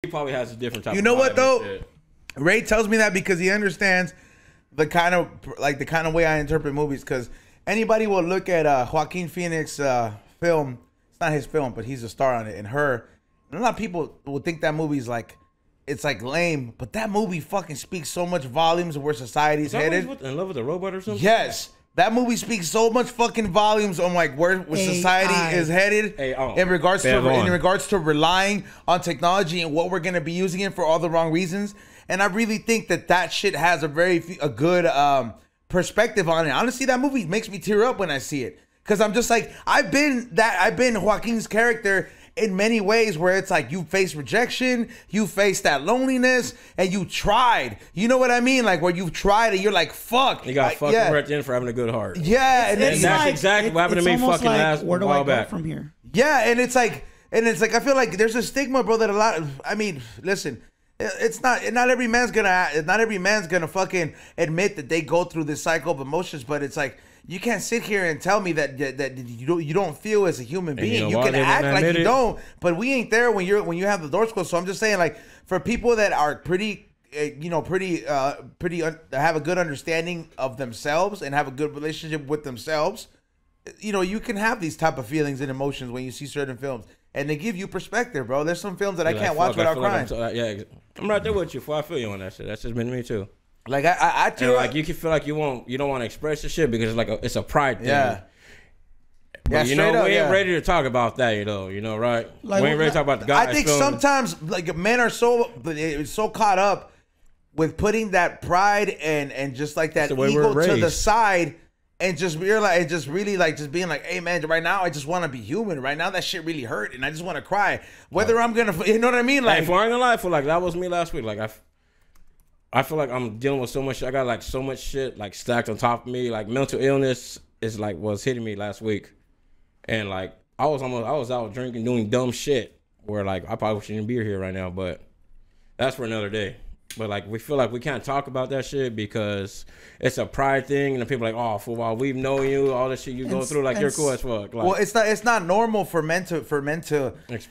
probably has a different type. You know what though? Ray tells me that because he understands the kind of way I interpret movies. Because anybody will look at Joaquin Phoenix film. It's not his film, but he's a star on it. And a lot of people will think that movie's like, it's like lame, but that movie fucking speaks so much volumes of where society's headed. In Love with a Robot or something? Yes. That movie speaks so much fucking volumes on like where society is headed in regards to relying on technology and what we're gonna be using it for all the wrong reasons. And I really think that shit has a good perspective on it. Honestly, that movie makes me tear up when I see it. Cause I'm just like, I've been Joaquin's character in many ways where it's like you face rejection, you face that loneliness, and you tried. You know what I mean? Like where you've tried and you're like, fuck. You got fucked right then for having a good heart. Yeah. And that's like, exactly what happened to me fucking last where do while I go back. from here? Yeah, and it's like I feel like there's a stigma, bro, that listen, it's not every man's gonna fucking admit that they go through this cycle of emotions, but it's like you can't sit here and tell me that you don't feel as a human being. You can act like you don't, but we ain't there when you have the doors closed. So I'm just saying, like, for people that are pretty have a good understanding of themselves and have a good relationship with themselves, you can have these type of feelings and emotions when you see certain films, and they give you perspective, bro. There's some films that I can't watch without crying. I'm right there with you. I feel you on that shit. That's just been me too. Like I feel like you can feel like you don't want to express the shit because it's a pride thing. Yeah. But we ain't ready to talk about that, right? Like, we ain't ready to talk about the guys. I think sometimes like men are so caught up with putting that pride and just like that ego to the side and just realize just being like, hey man, right now I just want to be human. Right now that shit really hurt and I just want to cry. Whether I'm gonna, you know what I mean? Like, if I ain't gonna lie, I feel like that was me last week. Like I feel like I'm dealing with so much shit. I got like so much shit like stacked on top of me. Like mental illness was hitting me last week. And like I was out drinking, doing dumb shit where like I probably shouldn't be here right now, but that's for another day. But like we feel like we can't talk about that shit because it's a pride thing, and the people are like, oh, for a while we've known you, all this shit you go through, like you're cool as fuck. Like, well, it's not normal for men to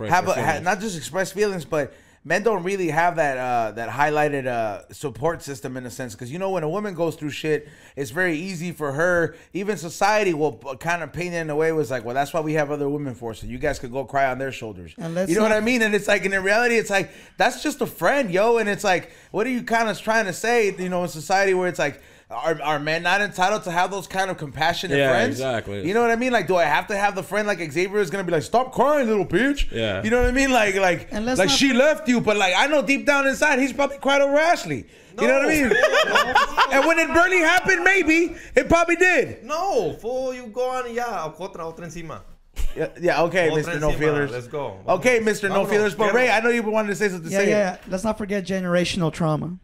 have not just express feelings, but men don't really have that highlighted support system in a sense, because when a woman goes through shit, it's very easy for her. Even society will kind of paint it in a way was like, well, that's why we have other women for, so you guys could go cry on their shoulders. You know what I mean? And it's like, and in reality, it's like that's just a friend, yo. And it's like, what are you kind of trying to say? In society where it's like, are men not entitled to have those kind of compassionate friends? Yeah, exactly. You know what I mean? Like, do I have to have the friend like Xavier is gonna be like, stop crying, little bitch? Yeah. You know what I mean? Like she left you, but like I know deep down inside he's probably cried over Ashley. You know what I mean? And when it really happened, maybe it probably did. No, fool, you go on, otra encima. Yeah, okay, Mr. No Feelers. Let's go. Okay, Mr. No Feelers. But Ray, I know you wanted to say something. Yeah. Let's not forget generational trauma.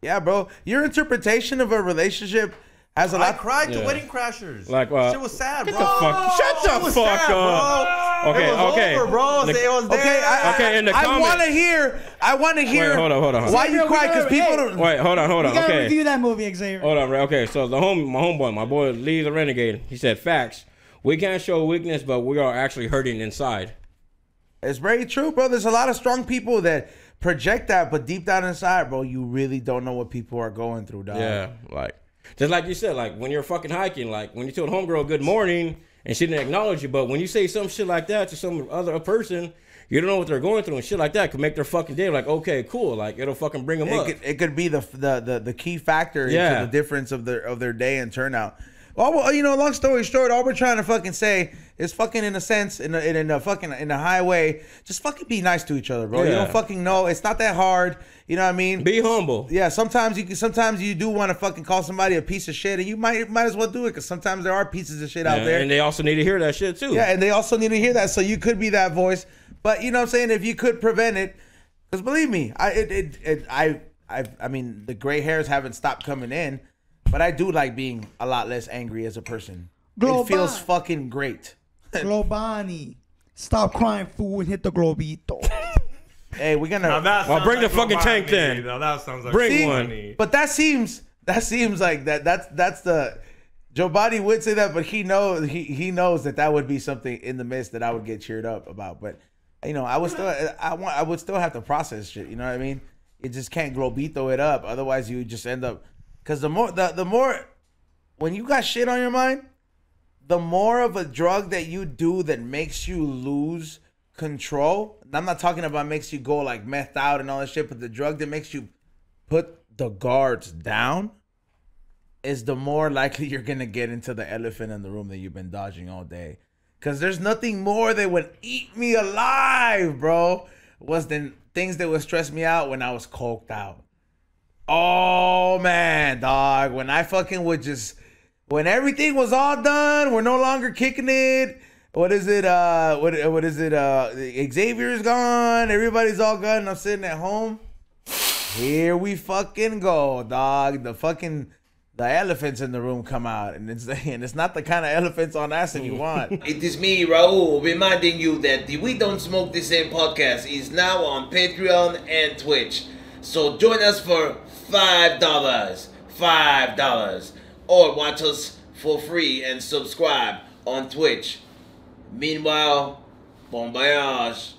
Yeah, bro. Your interpretation of a relationship has a lot. I cried to Wedding Crashers. Like, shit was sad, bro. Shut the fuck up. Okay. Over, bro. It was there. Okay, in the comments. I want to hear. Wait, hold on. Why you cry? Because people don't. Wait, hold on. We gotta review that movie, Xavier. Hold on, Ray. Okay, so my boy Lee the Renegade, he said, facts. We can't show weakness, but we are actually hurting inside. It's very true, bro. There's a lot of strong people that project that, but deep down inside, bro, you really don't know what people are going through, dog. Yeah, like just like you said, like when you're fucking hiking, like when you told homegirl good morning and she didn't acknowledge you, but when you say some shit like that to some other person, you don't know what they're going through, and shit like that could make their fucking day. Like, okay, cool, like it'll fucking bring them up. It could be the key factor into the difference of their day and turnout. Well, long story short, all we're trying to fucking say is fucking in a sense, in a high way, just fucking be nice to each other, bro. Yeah. You don't fucking know. It's not that hard. You know what I mean? Be humble. Yeah, sometimes you do want to fucking call somebody a piece of shit, and you might as well do it, because sometimes there are pieces of shit out there. And they also need to hear that shit too. Yeah, and they also need to hear that, so you could be that voice. But you know what I'm saying? If you could prevent it, because believe me, I mean, the gray hairs haven't stopped coming in. But I do like being a lot less angry as a person. It feels fucking great. Globani. Stop crying, fool, and hit the globito. Hey, we're gonna bring the fucking tank then. Now that sounds like bring one. But that seems like that's the Joe Body would say that, but he knows that would be something in the midst that I would get cheered up about. But you know, I would still have to process shit. You know what I mean? You just can't globito it up. Otherwise, you just end up, because the more when you got shit on your mind, the more of a drug that you do that makes you lose control. And I'm not talking about makes you go like methed out and all that shit, but the drug that makes you put the guards down is the more likely you're gonna get into the elephant in the room that you've been dodging all day. Cause there's nothing more that would eat me alive, bro, was than things that would stress me out when I was coked out. Oh man, dog. When I fucking would just, when everything was all done, we're no longer kicking it. What is it? What is it? Xavier's gone. Everybody's all gone. And I'm sitting at home. Here we fucking go, dog. The elephants in the room come out, and it's not the kind of elephants on acid you want. It is me, Raul, reminding you that the We Don't Smoke the Same podcast is now on Patreon and Twitch. So join us for $5, or watch us for free and subscribe on Twitch. Meanwhile, bon voyage.